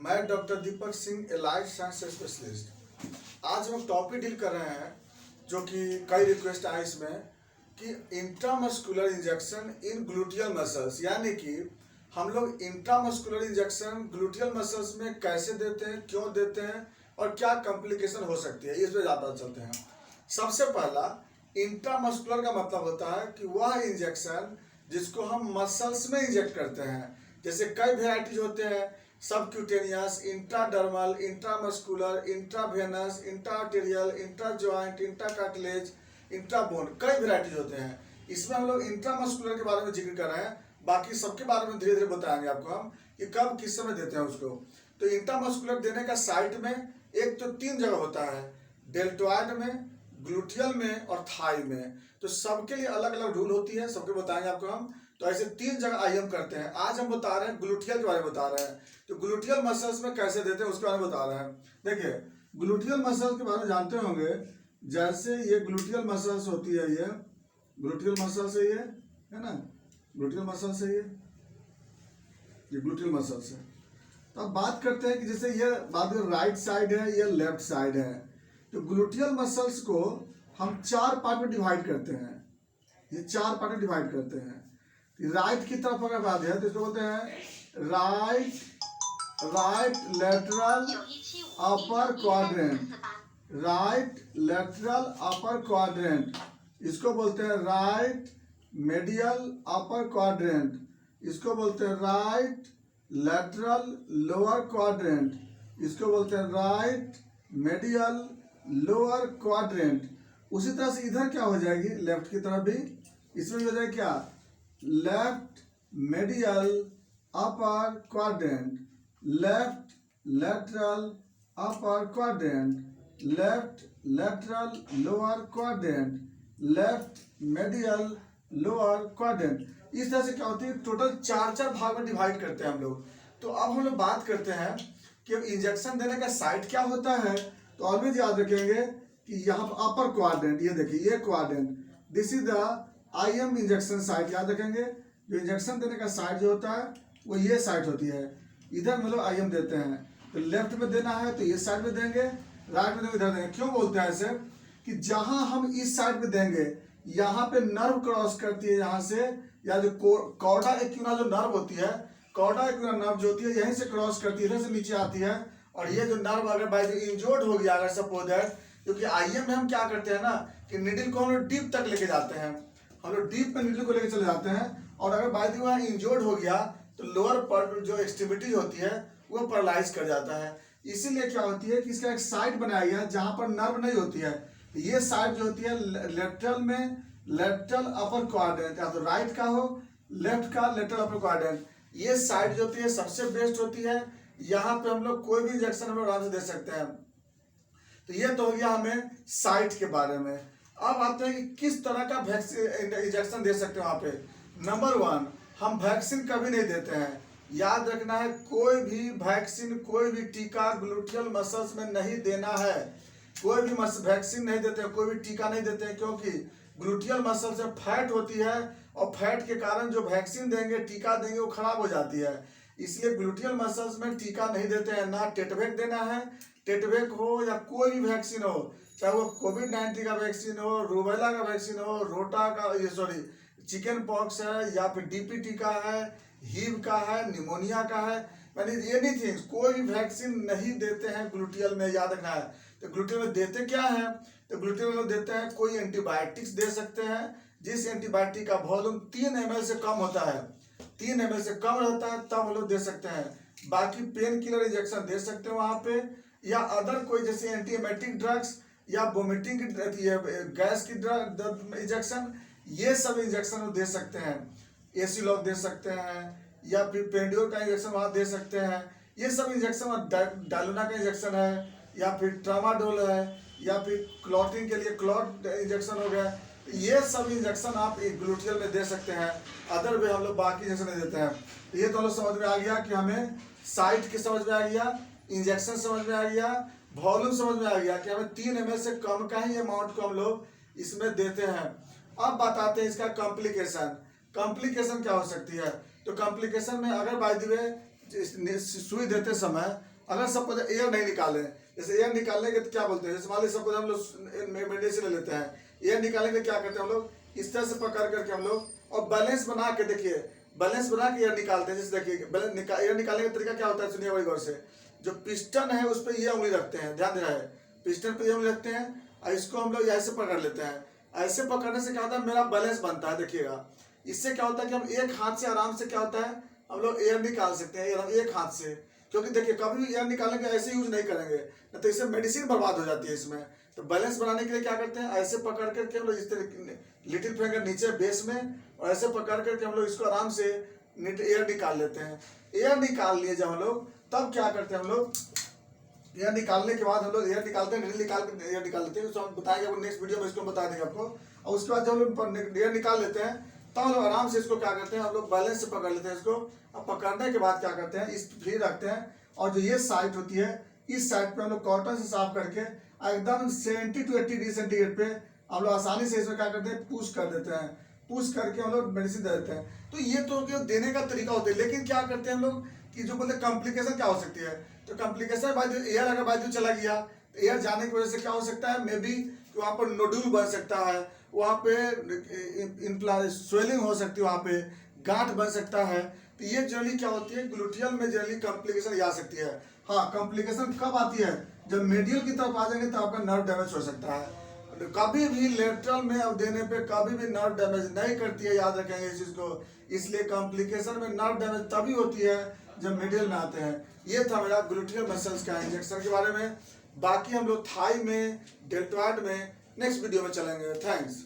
मैं doctor Deepak Singh allied science specialist. आज हम टॉपिक डील कर रहे हैं जो कि कई रिक्वेस्ट आए इसमें कि इंट्रामस्कुलर इंजेक्शन इन ग्लूटियल मसल्स, यानी कि हम लोग इंट्रामस्कुलर इंजेक्शन ग्लूटियल मसल्स में कैसे देते हैं, क्यों देते हैं और क्या कॉम्प्लिकेशन हो सकती है, इस पर ज़्यादा चलते हैं। सबसे पहला, इंट्रामस्कुलर का मतलब होता है कि वह इंजेक्शन जिसको हम मसल्स में इंजेक्ट करते हैं। जैसे कई वेराइटीज होते हैं, सबक्यूटेनियस, इंट्राडर्मल, इंट्रामस्कुलर, इंट्रावेनस, इंट्राआर्टेरियल, इंट्राजॉइंट, इंट्राकार्टिलेज, इंट्राबोन, कई वेराइटीज होते हैं। इसमें हम लोग इंट्रामस्कुलर के बारे में जिक्र कर रहे हैं, बाकी सबके बारे में धीरे धीरे बताएंगे आपको हम कि कब किस समय देते हैं उसको। तो इंट्रामस्कुलर देने का साइट में एक तो 3 जगह होता है, डेल्टोइड में, ग्लूटियल में और थाई में। तो सबके लिए अलग अलग रूल होती है, सबके बताएंगे आपको हम। तो ऐसे 3 जगह आईएम करते हैं। आज हम बता रहे हैं ग्लूटियल के बारे में बता रहे हैं। तो ग्लूटियल मसल्स में कैसे देते हैं उसके बारे में बता रहे हैं। देखिए, ग्लूटियल मसल्स के बारे में जानते होंगे। जैसे ये ग्लूटियल मसल्स होती है, ये ग्लूटियल मसल्स है, ये है ना, ग्लूटियल मसल्स है, ये ग्लूटियल मसल्स है। तो अब बात करते हैं कि जैसे ये बात राइट साइड है, ये लेफ्ट साइड है। तो ग्लूटियल मसल्स को हम 4 पार्ट में डिवाइड करते हैं। ये 4 पार्ट में डिवाइड करते हैं। राइट की तरफ अगर बात है तो इसको बोलते हैं right lateral upper quadrant. Right lateral upper quadrant, इसको बोलते हैं राइट मेडियल अपर क्वाड्रेंट। इसको बोलते हैं राइट लेटरल लोअर क्वाड्रेंट। इसको बोलते हैं राइट मेडियल लोअर क्वाड्रेंट। उसी तरह से इधर क्या हो जाएगी, लेफ्ट की तरफ भी इसमें हो जाएगी क्या, left medial upper quadrant, left lateral upper quadrant, left lateral lower quadrant, left medial lower quadrant. इस तरह से क्या होती है, टोटल 4 भाग में डिवाइड करते हैं हम लोग। तो अब हम लोग बात करते हैं कि इंजेक्शन देने का साइट क्या होता है। तो ऑलवेज याद रखेंगे कि यहाँ अपर क्वाड्रेंट, ये देखिए ये quadrant, this is the IM injection site. याद रखेंगे, जो इंजेक्शन देने का साइट जो होता है वो ये साइट होती है। इधर में लोग आईएम देते हैं। तो लेफ्ट में देना है तो ये साइड में देंगे, राइट में देंगे इधर देंगे। क्यों बोलते हैं ऐसे कि जहां हम इस साइड में देंगे यहाँ पे नर्व क्रॉस करती है यहाँ से, या जो कॉर्डा एक्यूना जो नर्व होती है, कॉर्डा एक्यूना नर्व जो होती है यहीं से क्रॉस करती है, इधर से नीचे आती है। और ये जो नर्व अगर बाय इंजोर्ड हो गया, अगर सपोज दैट, क्योंकि आईएम में हम क्या करते हैं ना कि निडल को हम लोग डीप तक लेके जाते हैं, हम लोग डीप में निडल को लेके चले जाते हैं। और अगर बाय द वे इंजोर्ड हो गया तो लोअर पार्ट जो एक्सट्रीमिटीज होती है वो पैरालाइज कर जाता है। इसीलिए क्या होती है कि इसका एक साइड बनाया गया जहां पर नर्व नहीं होती है। ये साइड जो होती है लेटरल में, लेटरल अपर क्वाड्रेंट, या तो राइट का हो, लेफ्ट का लेटरल अपर क्वाड्रेंट, ये साइड जो होती है सबसे बेस्ट होती है। यहाँ पे हम लोग कोई भी इंजेक्शन हम लोग आराम से दे सकते हैं। तो ये तो हो गया हमें साइट के बारे में। अब आते हैं कि किस तरह का वैक्सीन इंजेक्शन दे सकते हैं वहाँ पे। नंबर 1, हम वैक्सीन कभी नहीं देते हैं। याद रखना है, कोई भी वैक्सीन, कोई भी टीका ग्लूटियल मसल्स में नहीं देना है। कोई भी वैक्सीन नहीं देते हैं, कोई भी टीका नहीं देते हैं, क्योंकि ग्लूटियल मसल से फैट होती है और फैट के कारण जो वैक्सीन देंगे, टीका देंगे, वो खराब हो जाती है। इसलिए ग्लूटियल मसल्स में टीका नहीं देते हैं। ना टेटवेक देना है, टेटवेक हो या कोई भी वैक्सीन हो, चाहे वो कोविड-19 का वैक्सीन हो, रूबेला का वैक्सीन हो, रोटा का, ये सॉरी चिकन पॉक्स है, या फिर डीपीटी का है, हीव का है, निमोनिया का है, यानी एनीथिंग, कोई भी वैक्सीन नहीं देते हैं ग्लूटियल में। याद रखना है। तो ग्लूटियल में देते क्या है, तो ग्लूटियल में देते हैं कोई एंटीबायोटिक्स दे सकते हैं, जिस एंटीबायोटिक का वॉल्यूम 3 ml से कम होता है, 3 ml से कम रहता है तब हम लोग दे सकते हैं। बाकी पेन किलर इंजेक्शन दे सकते हैं वहाँ पे, या अदर कोई जैसे एंटीएमेटिक ड्रग्स या वोमिटिंग की गैस की ड्रग इंजेक्शन, ये सब इंजेक्शन दे सकते हैं। एसीलॉक दे सकते हैं, या फिर पेंडियोर का इंजेक्शन वहाँ दे सकते हैं। ये सब इंजेक्शन, डायलोना का इंजेक्शन है, या फिर ट्रामाडोल है, या फिर क्लॉटिंग के लिए क्लॉट इंजेक्शन हो गया। ये सब इंजेक्शन आप एक ग्लूटियल में दे सकते हैं। अदर वे हम लोग बाकी इंजेक्शन नहीं देते हैं। तो ये तो हम लोग समझ में आ गया कि हमें साइट की समझ में आ गया, इंजेक्शन समझ में आ गया, वॉल्यूम समझ में आ गया कि हमें 3 ml से कम का ही अमाउंट को हम लोग इसमें देते हैं। अब बताते हैं इसका कॉम्प्लिकेशन। कॉम्प्लिकेशन क्या हो सकती है। तो कॉम्प्लिकेशन में अगर बाय द वे सुई देते समय अगर सपोज एयर नहीं निकाले, जैसे एयर निकालने के तो क्या बोलते हैं, जैसे मान लीजिए सपोज हम लोग मेडिसिन ले लेते हैं, एयर निकालने के क्या करते हैं हम लोग, इस तरह से पकड़ करके हम लोग और बैलेंस बना के, देखिए बैलेंस बना के एयर निकालते हैं। जैसे देखिए एयर निकालने का तरीका क्या होता है, सुनिए बड़ी गौर से। जो पिस्टन है उस पर ये उंगली रखते हैं, ध्यान देना है, पिस्टन पे ये उंगली रखते हैं और इसको हम लोग ऐसे पकड़ लेते हैं। ऐसे पकड़ने से क्या होता है, मेरा बैलेंस बनता है। देखिएगा इससे क्या होता है कि हम एक हाथ से आराम से क्या होता है, हम लोग एयर निकाल सकते हैं एक हाथ से। क्योंकि देखिए कभी भी एयर निकालने के ऐसे यूज नहीं करेंगे, नहीं तो इससे मेडिसिन बर्बाद हो जाती है इसमें। तो बैलेंस बनाने के लिए क्या करते हैं, ऐसे पकड़ करके हम लोग इस तरह लिटिल फिंगर नीचे बेस में, और ऐसे पकड़ करके हम लोग इसको आराम से एयर निकाल लेते हैं। एयर निकाल लिए जब हम लोग, तब क्या करते हैं हम लोग, एयर निकालने के बाद हम लोग एयर निकालते हैं, एयर निकाल लेते हैं, उसको हम बताएंगे नेक्स्ट वीडियो में, इसको बता देंगे आपको। और उसके बाद जब हम लोग एयर निकाल लेते हैं तब हम लोग आराम से इसको क्या करते हैं, हम लोग बैलेंस से पकड़ लेते हैं इसको। अब पकड़ने के बाद क्या करते हैं, इस फ्री रखते हैं, और जो ये साइड होती है इस साइड पे हम लोग कॉटन से साफ करके एकदम 70 to 80 डिग्री सेंटीग्रेड पे हम लोग आसानी से इसमें क्या करते हैं, पुश कर देते हैं। पुश करके हम लोग मेडिसिन दे देते हैं। तो ये तो देने का तरीका होता है। लेकिन क्या करते हैं हम लोग कि जो बोलते कॉम्प्लिकेशन क्या हो सकती है, तो कॉम्प्लिकेशन बाजू एयर अगर बाजू चला गया तो एयर जाने की वजह से क्या हो सकता है, मे बी वहाँ पर नोड्यूल बन सकता है, वहाँ पे स्वेलिंग हो सकती है, वहाँ पे गांठ बन सकता है। तो ये जनरली क्या होती है, ग्लूटियल में जनरली कॉम्प्लिकेशन आ सकती है। हाँ, कॉम्प्लिकेशन कब आती है, जब मेडियल की तरफ आ जाएंगे तो आपका नर्व डैमेज हो सकता है। कभी भी लेटरल में अब देने पे कभी भी नर्व डैमेज नहीं करती है, याद रखेंगे इस चीज को। इसलिए कॉम्प्लिकेशन में नर्व डैमेज तभी होती है जब मिडिल में आते हैं। ये था मेरा ग्लूटियल मसल्स का इंजेक्शन के बारे में। बाकी हम लोग थाई में, डेल्टॉइड में नेक्स्ट वीडियो में चलेंगे। थैंक्स।